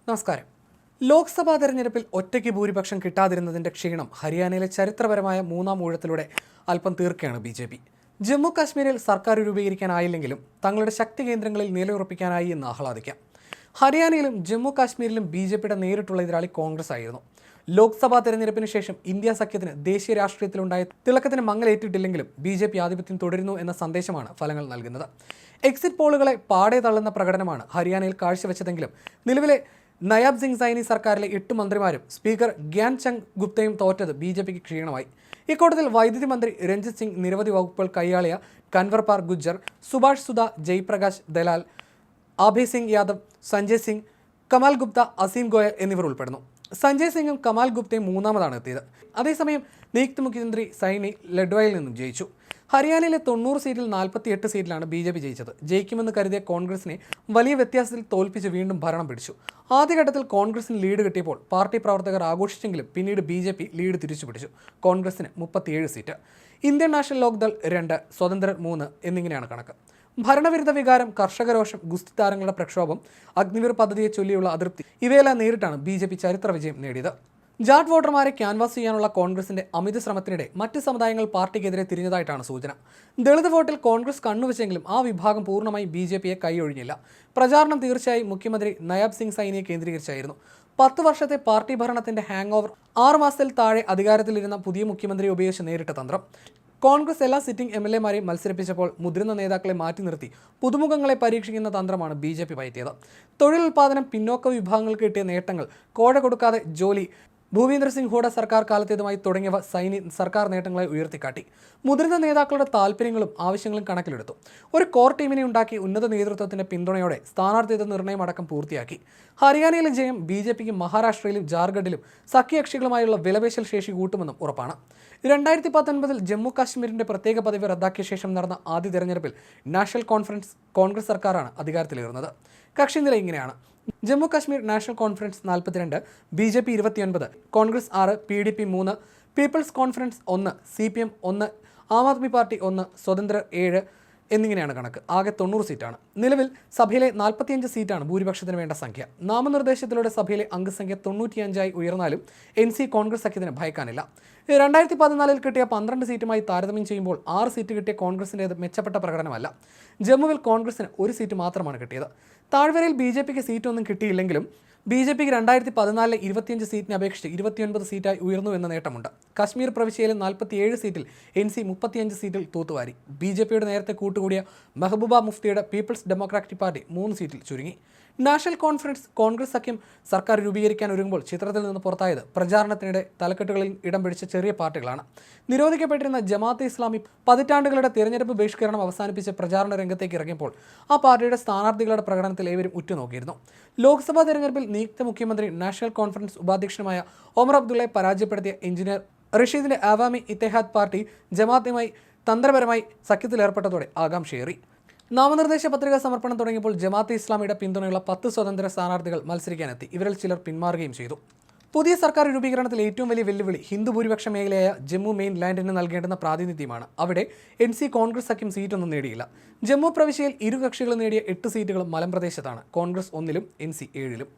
നമസ്കാരം. ലോക്സഭാ തെരഞ്ഞെടുപ്പിൽ ഒറ്റയ്ക്ക് ഭൂരിപക്ഷം കിട്ടാതിരുന്നതിന്റെ ക്ഷീണം ഹരിയാനയിലെ ചരിത്രപരമായ മൂന്നാം ഊഴത്തിലൂടെ അല്പം തീർക്കുകയാണ് ബി. ജമ്മു കാശ്മീരിൽ സർക്കാർ രൂപീകരിക്കാനായില്ലെങ്കിലും തങ്ങളുടെ ശക്തി കേന്ദ്രങ്ങളിൽ നിലയുറപ്പിക്കാനായി എന്ന് ആഹ്ലാദിക്കാം. ഹരിയാനയിലും ജമ്മു കാശ്മീരിലും ബി.ജെ.പിയുടെ നേരിട്ടുള്ള എതിരാളി കോൺഗ്രസ് ആയിരുന്നു. ലോക്സഭാ തെരഞ്ഞെടുപ്പിന് ശേഷം ഇന്ത്യ സഖ്യത്തിന് ദേശീയ രാഷ്ട്രീയത്തിലുണ്ടായ തിളക്കത്തിന് മങ്ങലേറ്റിട്ടില്ലെങ്കിലും ബി.ജെ.പി ആധിപത്യം തുടരുന്നു എന്ന സന്ദേശമാണ് ഫലങ്ങൾ നൽകുന്നത്. എക്സിറ്റ് പോളുകളെ പാടെ തള്ളുന്ന പ്രകടനമാണ് ഹരിയാനയിൽ കാഴ്ചവെച്ചതെങ്കിലും നിലവിലെ നയാബ് സിംഗ് സൈനി സർക്കാരിലെ 8 മന്ത്രിമാരും സ്പീക്കർ ഗ്യാൻ ചന്ദ് ഗുപ്തയും തോറ്റത് ബി.ജെ.പിക്ക് ക്ഷീണമായി. ഇക്കൂട്ടത്തിൽ വൈദ്യുതി മന്ത്രി രഞ്ജിത് സിംഗ് നിരവധി വകുപ്പുകൾ കൈയാളിയ കൻവർ പാർ ഗുജ്ജർ, സുഭാഷ് സുധ, ജയ്പ്രകാശ് ദലാൽ, അഭയ് സിംഗ് യാദവ്, സഞ്ജയ് സിംഗ്, കമാൽ ഗുപ്ത, അസീം ഗോയൽ എന്നിവർ ഉൾപ്പെടുന്നു. സഞ്ജയ് സിംഗും കമാൽ ഗുപ്തയും മൂന്നാമതാണ് എത്തിയത്. അതേസമയം നിയുക്ത മുഖ്യമന്ത്രി സൈനി ലഡ്വായിൽ നിന്നും ജയിച്ചു. ഹരിയാനയിലെ 90 സീറ്റിൽ 48 സീറ്റിലാണ് ബി.ജെ.പി ജയിച്ചത്. ജയിക്കുമെന്ന് കരുതിയ കോൺഗ്രസിനെ വലിയ വ്യത്യാസത്തിൽ തോൽപ്പിച്ച് വീണ്ടും ഭരണം പിടിച്ചു. ആദ്യഘട്ടത്തിൽ കോൺഗ്രസിന് ലീഡ് കിട്ടിയപ്പോൾ പാർട്ടി പ്രവർത്തകർ ആഘോഷിച്ചെങ്കിലും പിന്നീട് ബി.ജെ.പി ലീഡ് തിരിച്ചു പിടിച്ചു. കോൺഗ്രസിന് 37 സീറ്റ്, ഇന്ത്യൻ നാഷണൽ ലോക്ദൾ 2, സ്വതന്ത്രർ 3 എന്നിങ്ങനെയാണ് കണക്ക്. ഭരണവിരുദ്ധ വികാരം, കർഷകരോഷം, ഗുസ്തി താരങ്ങളുടെ പ്രക്ഷോഭം, അഗ്നിവീർ പദ്ധതിയെ ചൊല്ലിയുള്ള അതൃപ്തി ഇവയെല്ലാം നേരിട്ടാണ് ബി.ജെ.പി ചരിത്ര വിജയം നേടിയത്. ജാട്ട് വോട്ടർമാരെ ക്യാൻവാസ് ചെയ്യാനുള്ള കോൺഗ്രസിന്റെ അമിത ശ്രമത്തിനിടെ മറ്റ് സമുദായങ്ങൾ പാർട്ടിക്കെതിരെ തിരിഞ്ഞതായിട്ടാണ് സൂചന. ദളിത് വോട്ടിൽ കോൺഗ്രസ് കണ്ണുവെച്ചെങ്കിലും ആ വിഭാഗം പൂർണ്ണമായി ബി.ജെ.പിയെ കൈയൊഴിഞ്ഞില്ല. പ്രചാരണം തീർച്ചയായും മുഖ്യമന്ത്രി നയാബ് സിംഗ് സൈനിയെ കേന്ദ്രീകരിച്ചായിരുന്നു. 10 വർഷത്തെ പാർട്ടി ഭരണത്തിന്റെ ഹാങ് ഓവർ, 6 മാസത്തിൽ താഴെ അധികാരത്തിലിരുന്ന പുതിയ മുഖ്യമന്ത്രിയെ ഉപയോഗിച്ച് നേരിട്ട തന്ത്രം. കോൺഗ്രസ് എല്ലാ സിറ്റിംഗ് എം.എൽ.എമാരെയും മത്സരിപ്പിച്ചപ്പോൾ മുതിർന്ന നേതാക്കളെ മാറ്റി നിർത്തി പുതുമുഖങ്ങളെ പരീക്ഷിക്കുന്ന തന്ത്രമാണ് ബി.ജെ.പി പയറ്റിയത്. തൊഴിൽ ഉൽപ്പാദനം, പിന്നോക്ക വിഭാഗങ്ങൾക്ക് കിട്ടിയ നേട്ടങ്ങൾ, കോഴ കൊടുക്കാതെ ജോലി, ഭൂപീന്ദർ സിംഗ് ഹൂഡ സർക്കാർ കാലത്തേതുമായി തുടങ്ങിയവ സൈനി സർക്കാർ നേട്ടങ്ങളെ ഉയർത്തിക്കാട്ടി. മുതിർന്ന നേതാക്കളുടെ താല്പര്യങ്ങളും ആവശ്യങ്ങളും കണക്കിലെടുത്തു. ഒരു കോർ ടീമിനെ ഉണ്ടാക്കി ഉന്നത നേതൃത്വത്തിന്റെ പിന്തുണയോടെ സ്ഥാനാർത്ഥിത്വ നിർണ്ണയം അടക്കം പൂർത്തിയാക്കി. ഹരിയാനയിലെ ജയം ബി.ജെ.പിക്ക് മഹാരാഷ്ട്രയിലും ജാർഖണ്ഡിലും സഖ്യകക്ഷികളുമായുള്ള വിലപേശൽ ശേഷി കൂട്ടുമെന്നും ഉറപ്പാണ്. 2019 ജമ്മു കാശ്മീരിന്റെ പ്രത്യേക പദവി റദ്ദാക്കിയ ശേഷം നടന്ന ആദ്യ തെരഞ്ഞെടുപ്പിൽ നാഷണൽ കോൺഗ്രസ് സർക്കാരാണ് അധികാരത്തിലേറുന്നത്. കക്ഷിനില ഇങ്ങനെയാണ്: Jammu Kashmir National Conference 42, BJP 29, Congress 6, PDP 3, Peoples Conference 1, CPM 1, Aam Aadmi Party 1, സ്വതന്ത്രർ 7 എന്നിങ്ങനെയാണ് കണക്ക്. ആകെ 90 സീറ്റാണ്. നിലവിൽ സഭയിലെ 45 സീറ്റാണ് ഭൂരിപക്ഷത്തിന് വേണ്ട സംഖ്യ. നാമനിർദ്ദേശത്തിലൂടെ സഭയിലെ അംഗസംഖ്യ 95 ഉയർന്നാലും എൻ.സി കോൺഗ്രസ് സഖ്യത്തിന് ഭയക്കാനില്ല. 2014 കിട്ടിയ 12 സീറ്റുമായി താരതമ്യം ചെയ്യുമ്പോൾ 6 സീറ്റ് കിട്ടിയ കോൺഗ്രസിൻ്റേത് മെച്ചപ്പെട്ട പ്രകടനമല്ല. ജമ്മുവിൽ കോൺഗ്രസിന് 1 സീറ്റ് മാത്രമാണ് കിട്ടിയത്. താഴ്വരയിൽ ബി.ജെ.പിക്ക് സീറ്റൊന്നും കിട്ടിയില്ലെങ്കിലും ബി.ജെ.പിക്ക് 2014 25 സീറ്റിനെ അപേക്ഷിച്ച് 29 സീറ്റായി ഉയർന്നു എന്ന നേട്ടമുണ്ട്. കശ്മീർ പ്രവിശ്യയിലെ 47 സീറ്റിൽ എൻ.സി 35 സീറ്റിൽ തൂത്തുവാരി. ബി.ജെ.പിയുടെ നേരത്തെ കൂട്ടുകൂടിയ മെഹബൂബ മുഫ്തിയുടെ പീപ്പിൾസ് ഡെമോക്രാറ്റിക് പാർട്ടി 3 സീറ്റിൽ ചുരുങ്ങി. നാഷണൽ കോൺഗ്രസ് സഖ്യം സർക്കാർ രൂപീകരിക്കാൻ ഒരുങ്ങുമ്പോൾ ചിത്രത്തിൽ നിന്ന് പുറത്തായത് പ്രചാരണത്തിനിടെ തലക്കെട്ടുകളിൽ ഇടം പിടിച്ച ചെറിയ പാർട്ടികളാണ്. നിരോധിക്കപ്പെട്ടിരുന്ന ജമാഅത്തെ ഇസ്ലാമി പതിറ്റാണ്ടുകളുടെ തിരഞ്ഞെടുപ്പ് ബഹിഷ്കരണം അവസാനിപ്പിച്ച് പ്രചാരണ രംഗത്തേക്ക് ഇറങ്ങിയപ്പോൾ ആ പാർട്ടിയുടെ സ്ഥാനാർത്ഥികളുടെ പ്രകടനത്തിൽ ഏവരും ഉറ്റുനോക്കിയിരുന്നു. ലോക്സഭാ തെരഞ്ഞെടുപ്പിൽ നിയുക്ത മുഖ്യമന്ത്രി നാഷണൽ കോൺഫറൻസ് ഉപാധ്യക്ഷനുമായ ഒമർ അബ്ദുള്ളയെ പരാജയപ്പെടുത്തിയ എഞ്ചിനീയർ റഷീദിന്റെ അവാമി ഇത്തെഹാദ് പാർട്ടി ജമാഅത്തുമായി തന്ത്രപരമായി സഖ്യത്തിലേർപ്പെട്ടതോടെ ആകാംക്ഷയേറി. നാമനിർദ്ദേശ പത്രിക സമർപ്പണം തുടങ്ങിയപ്പോൾ ജമാഅത്തെ ഇസ്ലാമിയുടെ പിന്തുണയുള്ള 10 സ്വതന്ത്ര സ്ഥാനാർത്ഥികൾ മത്സരിക്കാനെത്തി. ഇവരിൽ ചിലർ പിന്മാറുകയും ചെയ്തു. പുതിയ സർക്കാർ രൂപീകരണത്തിൽ ഏറ്റവും വലിയ വെല്ലുവിളി ഹിന്ദു ഭൂരിപക്ഷ മേഖലയായ ജമ്മു മെയിൻ ലാൻഡിന് നൽകേണ്ടുന്ന പ്രാതിനിധ്യമാണ്. അവിടെ എൻ.സി കോൺഗ്രസ് സഖ്യം സീറ്റൊന്നും നേടിയില്ല. ജമ്മു പ്രവിശ്യയിൽ ഇരു കക്ഷികളും നേടിയ 8 സീറ്റുകളും മലമ്പ്രദേശത്താണ്. കോൺഗ്രസ് 1-ലും എൻ.സി 7-ലും.